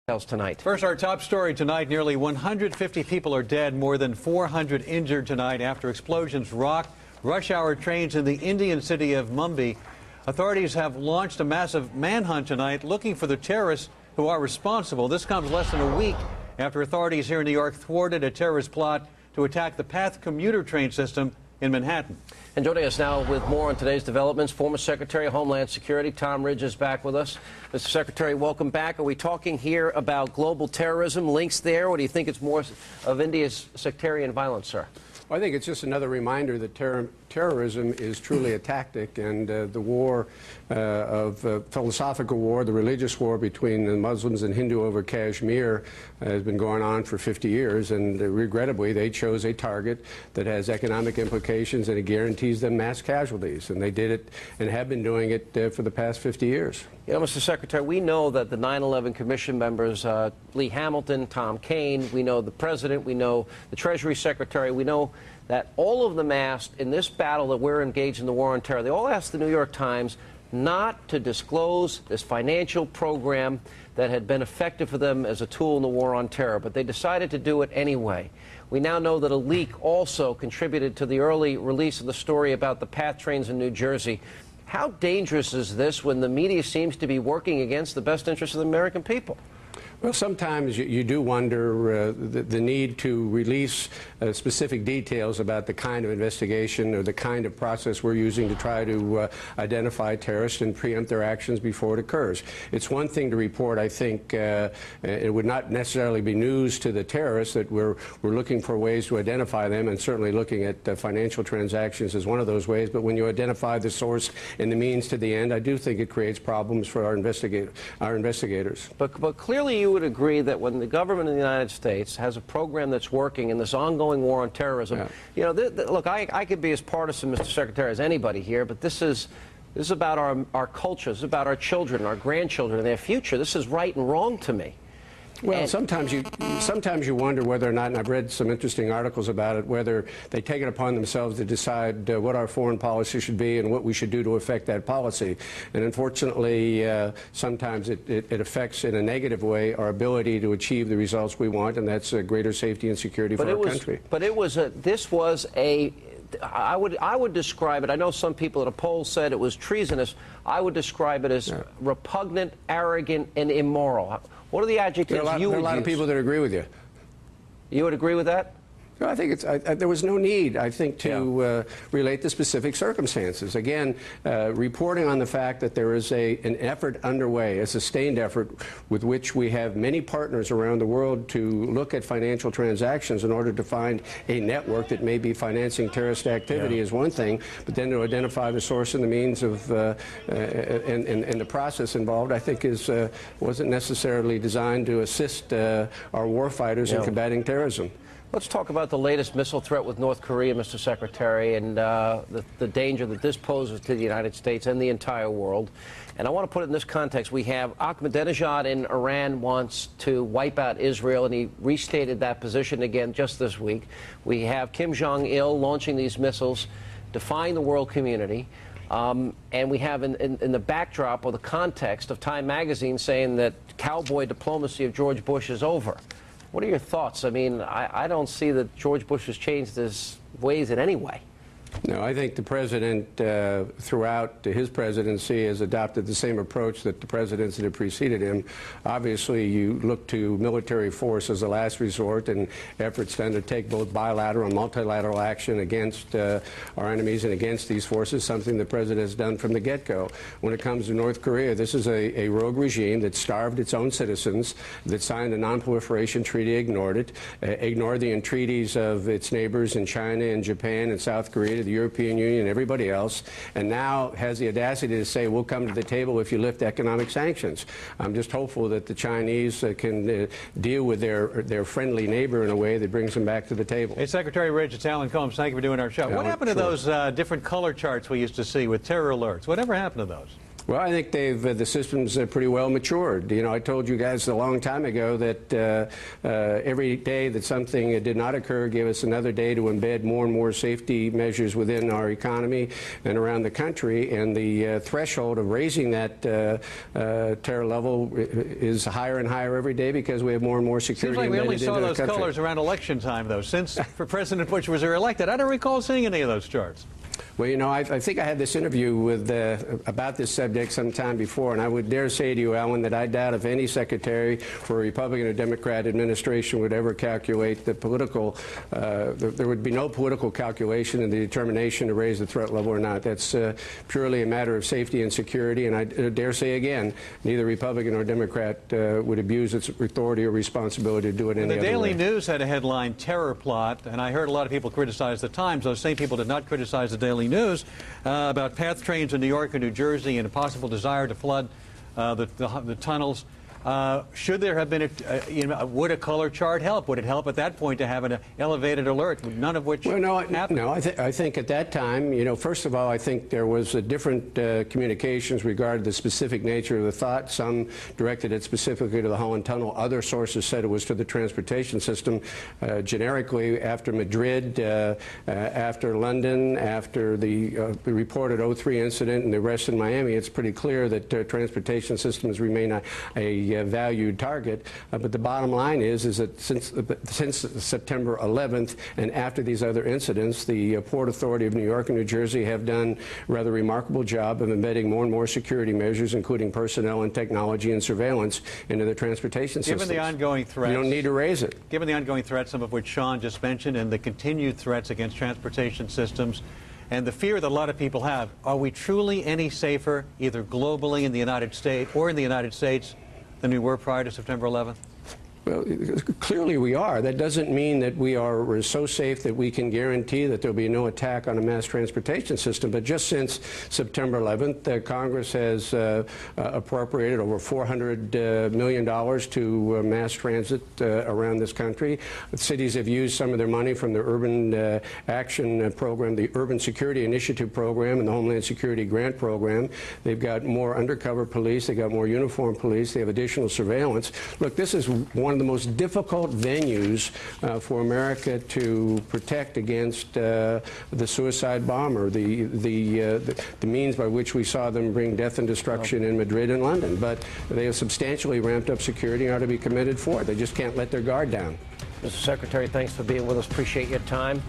Tonight. First, our top story tonight. Nearly 150 people are dead, more than 400 injured tonight after explosions rocked rush hour trains in the Indian city of Mumbai. Authorities have launched a massive manhunt tonight looking for the terrorists who are responsible. This comes less than a week after authorities here in New York thwarted a terrorist plot to attack the PATH commuter train system in Manhattan. And joining us now with more on today's developments, former Secretary of Homeland Security Tom Ridge is back with us. Mr. Secretary, welcome back. Are we talking here about global terrorism, links there, or do you think it's more of India's sectarian violence, sir? Well, I think it's just another reminder that terrorism is truly a tactic, and the war philosophical war, the religious war between the Muslims and Hindu over Kashmir has been going on for 50 years, and regrettably they chose a target that has economic implications and it guarantees them mass casualties, and they did it and have been doing it for the past 50 years. You know, Mr. Secretary, we know that the 9/11 Commission members, Lee Hamilton, Tom Kaine, we know the President, we know the Treasury Secretary, we know that all of them asked in this battle that we're engaged in the war on terror, they all asked the New York Times not to disclose this financial program that had been effective for them as a tool in the war on terror, but they decided to do it anyway. We now know that a leak also contributed to the early release of the story about the PATH trains in New Jersey. How dangerous is this when the media seems to be working against the best interests of the American people? Well, sometimes you do wonder the need to release specific details about the kind of investigation or the kind of process we're using to try to identify terrorists and preempt their actions before it occurs. It's one thing to report, I think, it would not necessarily be news to the terrorists that we're looking for ways to identify them, and certainly looking at financial transactions is one of those ways. But when you identify the source and the means to the end, I do think it creates problems for our investigators. But clearly you would agree that when the government of the United States has a program that's working in this ongoing war on terrorism, you know, look, I could be as partisan, Mr. Secretary, as anybody here, but this is about our culture, this is about our children, our grandchildren, and their future. This is right and wrong to me. Well, sometimes you wonder whether or not, and I've read some interesting articles about it, whether they take it upon themselves to decide what our foreign policy should be and what we should do to affect that policy. And unfortunately, sometimes it affects in a negative way our ability to achieve the results we want, and that's greater safety and security for our country. But this was I would describe it, I know some people at a poll said it was treasonous. I would describe it as repugnant, arrogant, and immoral. What are the adjectives you would use? There are a lot of people that agree with you. You would agree with that? I think there was no need, I think, to relate the specific circumstances. Again, reporting on the fact that there is an effort underway, a sustained effort with which we have many partners around the world to look at financial transactions in order to find a network that may be financing terrorist activity is one thing, but then to identify the source and the means of and the process involved, I think wasn't necessarily designed to assist our warfighters in combating terrorism. Let's talk about the latest missile threat with North Korea, Mr. Secretary, and the danger that this poses to the United States and the entire world. And I want to put it in this context. We have Ahmadinejad in Iran wants to wipe out Israel, and he restated that position again just this week. We have Kim Jong-il launching these missiles, defying the world community. And we have in the backdrop or the context of Time magazine saying that cowboy diplomacy of George Bush is over. What are your thoughts? I mean, I don't see that George Bush has changed his ways in any way. No, I think the president, throughout his presidency, has adopted the same approach that the presidents that have preceded him. Obviously, you look to military force as a last resort and efforts to undertake both bilateral and multilateral action against our enemies and against these forces, something the president has done from the get-go. When it comes to North Korea, this is a rogue regime that starved its own citizens, that signed a non-proliferation treaty, ignored it, ignored the entreaties of its neighbors in China and Japan and South Korea, the European Union and everybody else, and now has the audacity to say, we'll come to the table if you lift economic sanctions. I'm just hopeful that the Chinese can deal with their friendly neighbor in a way that brings them back to the table. Hey, Secretary Ridge, it's Alan Combs. Thank you for doing our show. What happened to those different color charts we used to see with terror alerts? Whatever happened to those? Well, I think the system's pretty well matured. You know, I told you guys a long time ago that every day that something did not occur gave us another day to embed more and more safety measures within our economy and around the country. And the threshold of raising that terror level is higher and higher every day because we have more and more security Seems like we only embedded saw into the those country. colors around election time, though. Since for President Bush was elected, I don't recall seeing any of those charts. Well, you know, I think I had this interview with about this subject some time before, and I would dare say to you, Alan, that I doubt if any secretary for a Republican or Democrat administration would ever calculate the political, there would be no political calculation in the determination to raise the threat level or not. That's purely a matter of safety and security, and I dare say again, neither Republican or Democrat would abuse its authority or responsibility to do it any other way. The Daily News had a headline, "Terror Plot," and I heard a lot of people criticize the Times. Those same people did not criticize the Daily News about path trains in New York and New Jersey and a possible desire to flood the tunnels. Should there have been would a color chart help? Would it help at that point to have an elevated alert, none of which happened? No, I think at that time, you know, first of all, I think there was a different communications regarding the specific nature of the thought. Some directed it specifically to the Holland Tunnel. Other sources said it was to the transportation system. Generically, after Madrid, after London, after the reported 03 incident and the arrest in Miami, it's pretty clear that transportation systems remain a valued target, but the bottom line is that since September 11th and after these other incidents, the Port Authority of New York and New Jersey have done a rather remarkable job of embedding more and more security measures, including personnel and technology and surveillance, into the transportation systems. Given the ongoing threats, you don't need to raise it. Given the ongoing threats, some of which Sean just mentioned, and the continued threats against transportation systems, and the fear that a lot of people have, are we truly any safer, either globally in the United States or in the United States, than we were prior to September 11th? Well, clearly we are. That doesn't mean that we're so safe that we can guarantee that there'll be no attack on a mass transportation system. But just since September 11th, Congress has appropriated over $400 million to mass transit around this country. Cities have used some of their money from the Urban Action Program, the Urban Security Initiative Program, and the Homeland Security Grant Program. They've got more undercover police. They've got more uniformed police. They have additional surveillance. Look, this is one of the most difficult venues for America to protect against the suicide bomber, the means by which we saw them bring death and destruction in Madrid and London. But they have substantially ramped up security and ought to be commended for it. They just can't let their guard down. Mr. Secretary, thanks for being with us. Appreciate your time.